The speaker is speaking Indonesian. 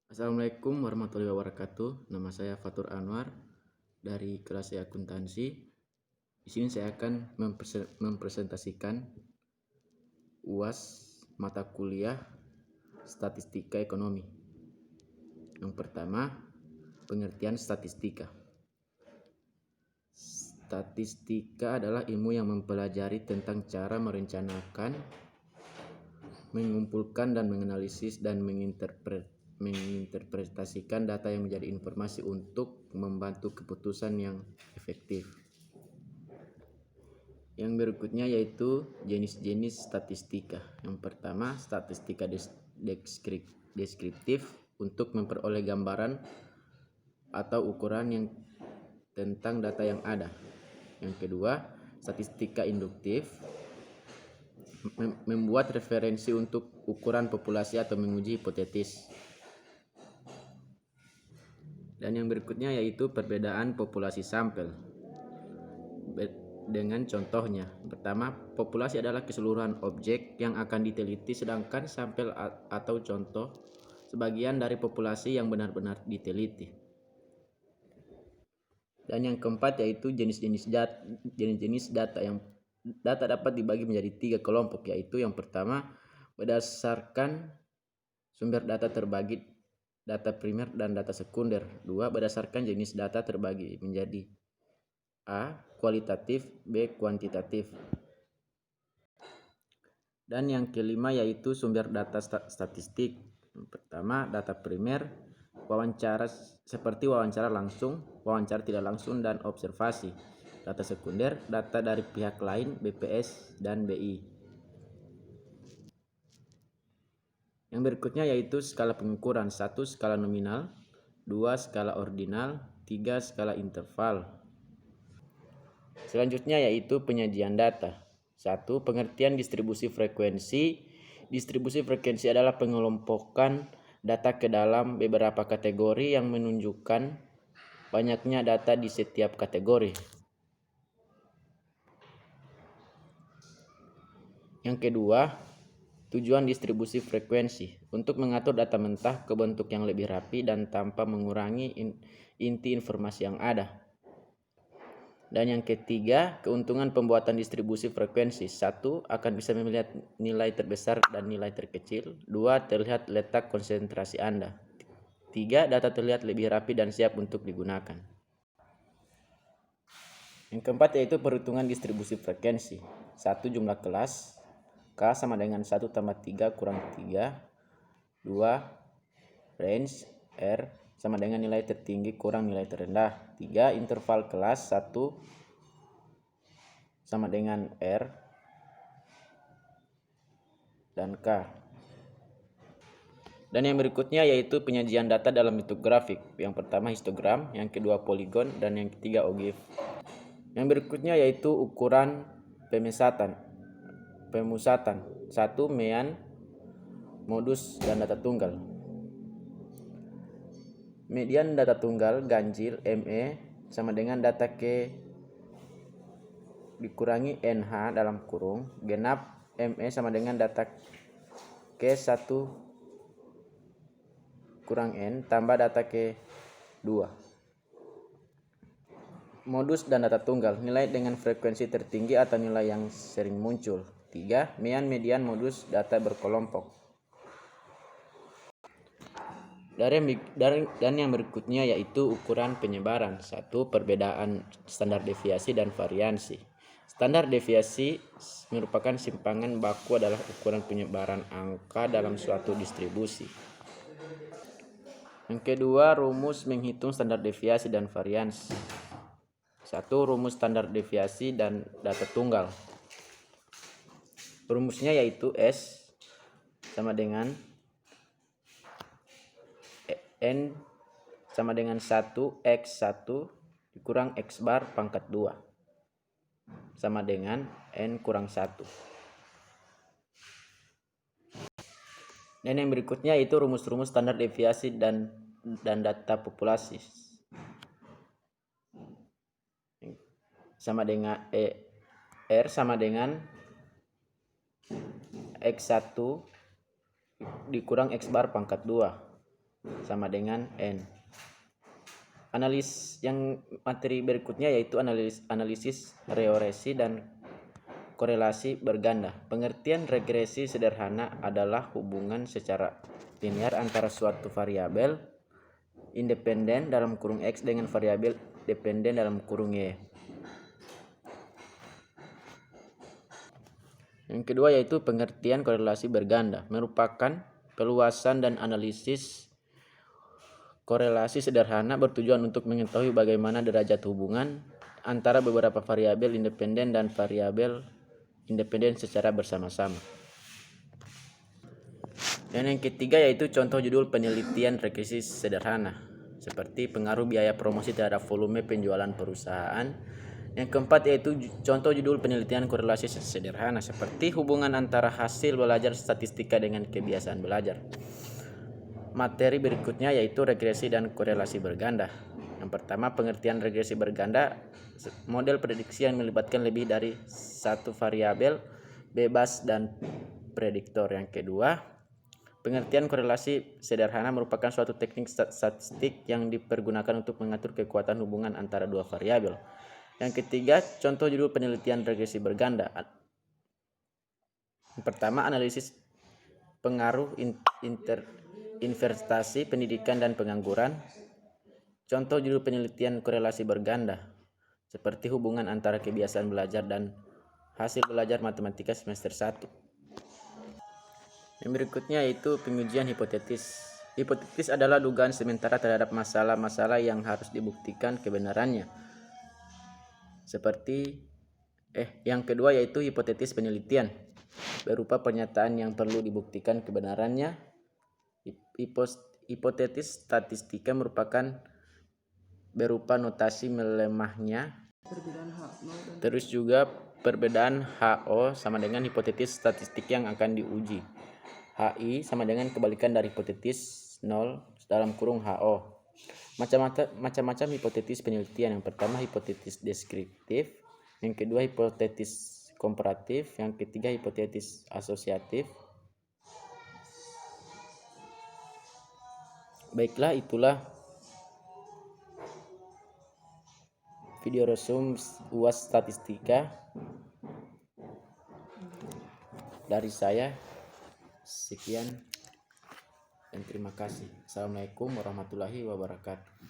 Assalamualaikum warahmatullahi wabarakatuh. Nama saya Fatur Anwar dari kelas E Akuntansi. Di sini saya akan mempresentasikan UAS mata kuliah Statistika Ekonomi. Yang pertama, pengertian statistika. Statistika adalah ilmu yang mempelajari tentang cara merencanakan, mengumpulkan dan menganalisis dan menginterpretasikan data yang menjadi informasi untuk membantu keputusan yang efektif. Yang berikutnya yaitu jenis-jenis statistika. Yang pertama, statistika deskriptif untuk memperoleh gambaran atau ukuran yang tentang data yang ada. Yang kedua, statistika induktif membuat referensi untuk ukuran populasi atau menguji hipotesis. Dan yang berikutnya yaitu perbedaan populasi sampel. Dengan contohnya, pertama, populasi adalah keseluruhan objek yang akan diteliti, sedangkan sampel atau contoh sebagian dari populasi yang benar-benar diteliti. Dan yang keempat yaitu jenis-jenis data. Yang data dapat dibagi menjadi 3 kelompok, yaitu yang pertama, berdasarkan sumber data terbagi data primer dan data sekunder. 2, berdasarkan jenis data terbagi menjadi A. Kualitatif, B. Kuantitatif. Dan yang kelima yaitu sumber data statistik. Yang pertama, data primer, wawancara seperti wawancara langsung, wawancara tidak langsung, dan observasi. Data sekunder, data dari pihak lain, BPS dan BI. Yang berikutnya yaitu skala pengukuran. 1. Skala nominal, 2. Skala ordinal, 3. Skala interval. Selanjutnya yaitu penyajian data. 1. Pengertian distribusi frekuensi. Distribusi frekuensi adalah pengelompokan data ke dalam beberapa kategori yang menunjukkan banyaknya data di setiap kategori. Yang kedua, tujuan distribusi frekuensi untuk mengatur data mentah ke bentuk yang lebih rapi dan tanpa mengurangi inti informasi yang ada. Dan yang ketiga, keuntungan pembuatan distribusi frekuensi. 1. Akan bisa melihat nilai terbesar dan nilai terkecil. 2. Terlihat letak konsentrasi Anda. 3. Data terlihat lebih rapi dan siap untuk digunakan. Yang keempat yaitu perhitungan distribusi frekuensi. 1. Jumlah kelas. K sama dengan 1 tambah 3 kurang 3. 2. Range. R sama dengan nilai tertinggi kurang nilai terendah. 3. Interval kelas. 1 sama dengan R dan K. Dan yang berikutnya yaitu penyajian data dalam bentuk grafik. Yang pertama histogram, yang kedua poligon, dan yang ketiga OGIF. Yang berikutnya yaitu ukuran pemusatan. 1. Mean, modus, dan data tunggal. Median data tunggal ganjil ME sama dengan data K dikurangi NH dalam kurung, genap ME sama dengan data K1 kurang N tambah data K2. Modus dan data tunggal, nilai dengan frekuensi tertinggi atau nilai yang sering muncul. 3. Mean, median, modus, data berkelompok. Dan yang berikutnya yaitu ukuran penyebaran. 1. Perbedaan standar deviasi dan variansi. Standar deviasi merupakan simpangan baku adalah ukuran penyebaran angka dalam suatu distribusi. Yang kedua, rumus menghitung standar deviasi dan variansi. 1. Rumus standar deviasi dan data tunggal. Rumusnya yaitu S sama dengan N sama dengan 1 X1 dikurang X bar pangkat 2 sama dengan N kurang 1. Dan yang berikutnya itu rumus-rumus standar deviasi dan data populasi. Sama dengan R sama dengan X1 dikurang X bar pangkat 2 sama dengan N. Materi berikutnya yaitu analisis regresi dan korelasi berganda. Pengertian regresi sederhana adalah hubungan secara linear antara suatu variabel independen dalam kurung X dengan variabel dependen dalam kurung Y. Yang kedua yaitu pengertian korelasi berganda, merupakan peluasan dan analisis korelasi sederhana bertujuan untuk mengetahui bagaimana derajat hubungan antara beberapa variabel independen dan variabel independen secara bersama-sama. Dan yang ketiga yaitu contoh judul penelitian regresi sederhana, seperti pengaruh biaya promosi terhadap volume penjualan perusahaan. Yang keempat yaitu contoh judul penelitian korelasi sederhana, seperti hubungan antara hasil belajar statistika dengan kebiasaan belajar. Materi berikutnya yaitu regresi dan korelasi berganda. Yang pertama, pengertian regresi berganda, model prediksi yang melibatkan lebih dari satu variabel bebas dan prediktor. Yang kedua, pengertian korelasi sederhana merupakan suatu teknik statistik yang dipergunakan untuk mengatur kekuatan hubungan antara dua variabel. Yang ketiga, contoh judul penelitian regresi berganda. Yang pertama, analisis pengaruh investasi, pendidikan, dan pengangguran. Contoh judul penelitian korelasi berganda, seperti hubungan antara kebiasaan belajar dan hasil belajar matematika semester 1. Yang berikutnya yaitu pengujian hipotetis. Hipotetis adalah dugaan sementara terhadap masalah-masalah yang harus dibuktikan kebenarannya. Yang kedua yaitu hipotetis penelitian, berupa pernyataan yang perlu dibuktikan kebenarannya. Hipotetis statistika merupakan berupa notasi melemahnya. Terus juga perbedaan HO sama dengan hipotetis statistik yang akan diuji. HI sama dengan kebalikan dari hipotetis 0 dalam kurung HO. Macam-macam hipotetis penelitian. Yang pertama hipotetis deskriptif, yang kedua hipotetis komparatif, yang ketiga hipotetis asosiatif. Baiklah, itulah video resume UAS statistika dari saya. Sekian dan terima kasih. Assalamualaikum warahmatullahi wabarakatuh.